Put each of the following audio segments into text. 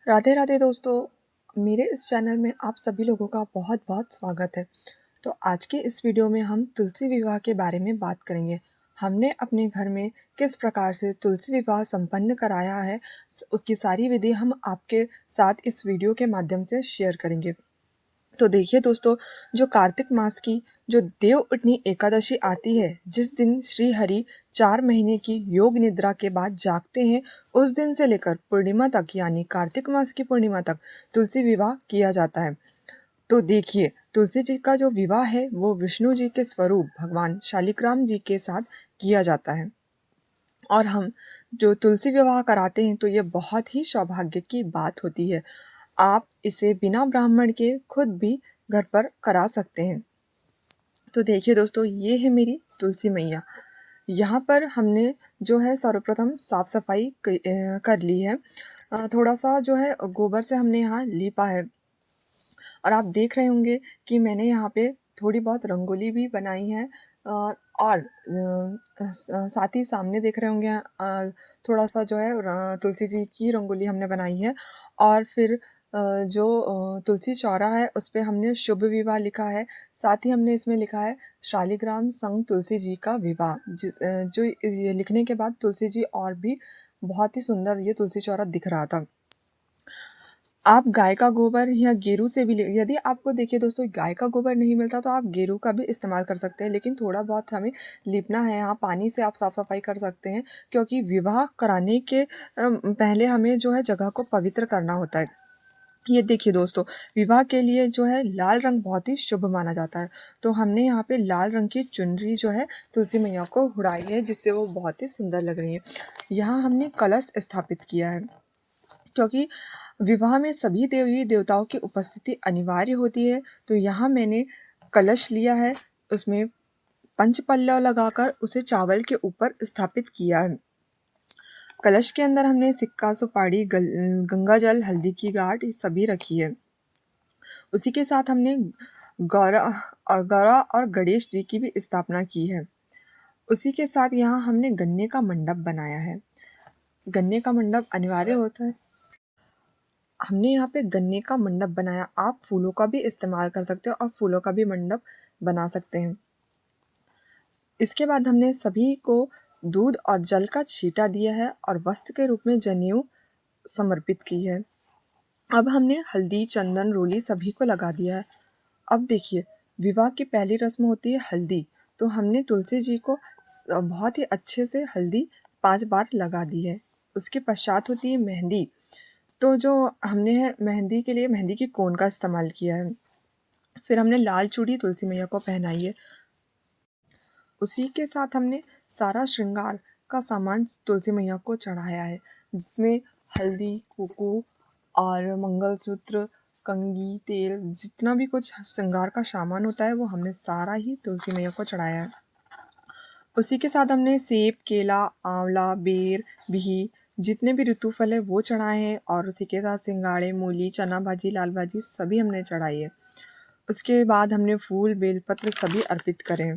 राधे राधे दोस्तों, मेरे इस चैनल में आप सभी लोगों का बहुत बहुत स्वागत है। तो आज के इस वीडियो में हम तुलसी विवाह के बारे में बात करेंगे। हमने अपने घर में किस प्रकार से तुलसी विवाह संपन्न कराया है, उसकी सारी विधि हम आपके साथ इस वीडियो के माध्यम से शेयर करेंगे। तो देखिए दोस्तों, जो कार्तिक मास की जो देव उठनी एकादशी आती है, जिस दिन श्री हरि 4 महीने की योग निद्रा के बाद जागते हैं, उस दिन से लेकर पूर्णिमा तक यानी कार्तिक मास की पूर्णिमा तक तुलसी विवाह किया जाता है। तो देखिए, तुलसी जी का जो विवाह है वो विष्णु जी के स्वरूप भगवान शालिग्राम जी के साथ किया जाता है। और हम जो तुलसी विवाह कराते हैं तो ये बहुत ही सौभाग्य की बात होती है। आप इसे बिना ब्राह्मण के खुद भी घर पर करा सकते हैं। तो देखिए दोस्तों, ये है मेरी तुलसी मैया। यहाँ पर हमने जो है सर्वप्रथम साफ सफाई कर ली है। थोड़ा सा जो है गोबर से हमने यहाँ लीपा है। और आप देख रहे होंगे कि मैंने यहाँ पे थोड़ी बहुत रंगोली भी बनाई है। और साथ ही सामने देख रहे होंगे थोड़ा सा जो है तुलसी जी की रंगोली हमने बनाई है। और फिर जो तुलसी चौरा है उस पे हमने शुभ विवाह लिखा है। साथ ही हमने इसमें लिखा है शालिग्राम संग तुलसी जी का विवाह। जो ये लिखने के बाद तुलसी जी और भी बहुत ही सुंदर ये तुलसी चौरा दिख रहा था। आप गाय का गोबर या गेरू से भी यदि आपको देखिए दोस्तों गाय का गोबर नहीं मिलता तो आप गेरू का भी इस्तेमाल कर सकते हैं, लेकिन थोड़ा बहुत हमें लीपना है। यहाँ पानी से आप साफ सफाई कर सकते हैं, क्योंकि विवाह कराने के पहले हमें जो है जगह को पवित्र करना होता है। ये देखिए दोस्तों, विवाह के लिए जो है लाल रंग बहुत ही शुभ माना जाता है। तो हमने यहाँ पे लाल रंग की चुनरी जो है तुलसी मैया को उड़ाई है, जिससे वो बहुत ही सुंदर लग रही है। यहाँ हमने कलश स्थापित किया है, क्योंकि विवाह में सभी देवी देवताओं की उपस्थिति अनिवार्य होती है। तो यहाँ मैंने कलश लिया है, उसमें पंचपल्लव लगाकर उसे चावल के ऊपर स्थापित किया है। कलश के अंदर हमने सिक्का, सुपारी, गंगा जल, हल्दी की गांठ सभी रखी है। उसी के साथ हमने गौरा और गणेश जी की भी स्थापना की है। उसी के साथ यहाँ हमने गन्ने का मंडप बनाया है। गन्ने का मंडप अनिवार्य होता है। हमने यहाँ पे गन्ने का मंडप बनाया। आप फूलों का भी इस्तेमाल कर सकते हो और फूलों का भी मंडप बना सकते हैं। इसके बाद हमने सभी को दूध और जल का छींटा दिया है और वस्त्र के रूप में जनेऊ समर्पित की है। अब हमने हल्दी, चंदन, रोली सभी को लगा दिया है। अब देखिए, विवाह की पहली रस्म होती है हल्दी। तो हमने तुलसी जी को बहुत ही अच्छे से हल्दी 5 बार लगा दी है। उसके पश्चात होती है मेहंदी। तो जो हमने है मेहंदी के लिए मेहंदी की कोन का इस्तेमाल किया है। फिर हमने लाल चूड़ी तुलसी मैया को पहनाई है। उसी के साथ हमने सारा श्रृंगार का सामान तुलसी मैया को चढ़ाया है, जिसमें हल्दी, कुकू और मंगलसूत्र, कंघी, तेल, जितना भी कुछ श्रृंगार का सामान होता है वो हमने सारा ही तुलसी मैया को चढ़ाया है। उसी के साथ हमने सेब, केला, आंवला, बेर, बिही, जितने भी ऋतु फल है वो चढ़ाए हैं। और उसी के साथ सिंगाड़े, मूली, चना भाजी, लाल भाजी सभी हमने चढ़ाई है। उसके बाद हमने फूल, बेलपत्र सभी अर्पित करें।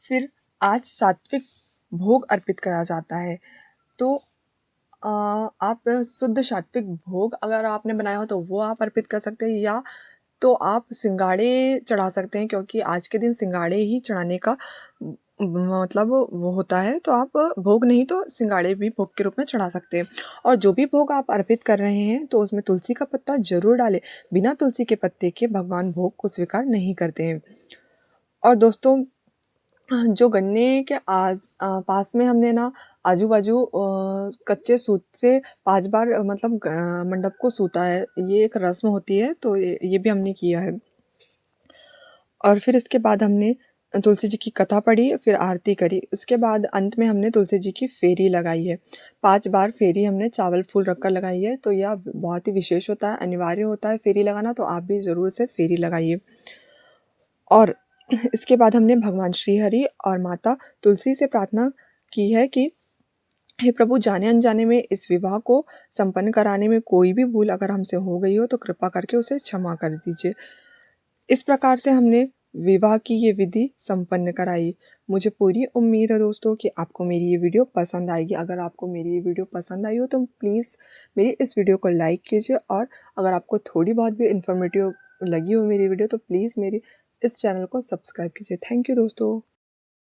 फिर आज सात्विक भोग अर्पित करा जाता है। तो आप शुद्ध सात्विक भोग अगर आपने बनाया हो तो वो आप अर्पित कर सकते हैं, या तो आप सिंगाड़े चढ़ा सकते हैं, क्योंकि आज के दिन सिंगाड़े ही चढ़ाने का मतलब वो होता है। तो आप भोग नहीं तो सिंगाड़े भी भोग के रूप में चढ़ा सकते हैं। और जो भी भोग आप अर्पित कर रहे हैं तो उसमें तुलसी का पत्ता जरूर डालें। बिना तुलसी के पत्ते के भगवान भोग को स्वीकार नहीं करते हैं। और दोस्तों, जो गन्ने के पास में हमने ना आजू बाजू कच्चे सूत से 5 बार मतलब मंडप को सूता है। ये एक रस्म होती है, तो ये भी हमने किया है। और फिर इसके बाद हमने तुलसी जी की कथा पढ़ी, फिर आरती करी। उसके बाद अंत में हमने तुलसी जी की फेरी लगाई है। 5 बार फेरी हमने चावल फूल रखकर लगाई है। तो यह बहुत ही विशेष होता है, अनिवार्य होता है फेरी लगाना। तो आप भी ज़रूर से फेरी लगाइए। और इसके बाद हमने भगवान श्री हरि और माता तुलसी से प्रार्थना की है कि हे प्रभु, जाने अनजाने में इस विवाह को संपन्न कराने में कोई भी भूल अगर हमसे हो गई हो तो कृपा करके उसे क्षमा कर दीजिए। इस प्रकार से हमने विवाह की ये विधि संपन्न कराई। मुझे पूरी उम्मीद है दोस्तों कि आपको मेरी ये वीडियो पसंद आएगी। अगर आपको मेरी ये वीडियो पसंद आई हो तो प्लीज़ मेरी इस वीडियो को लाइक कीजिए, और अगर आपको थोड़ी बहुत भी इन्फॉर्मेटिव लगी हो मेरी वीडियो तो प्लीज़ मेरी इस चैनल को सब्सक्राइब कीजिए। थैंक यू दोस्तों।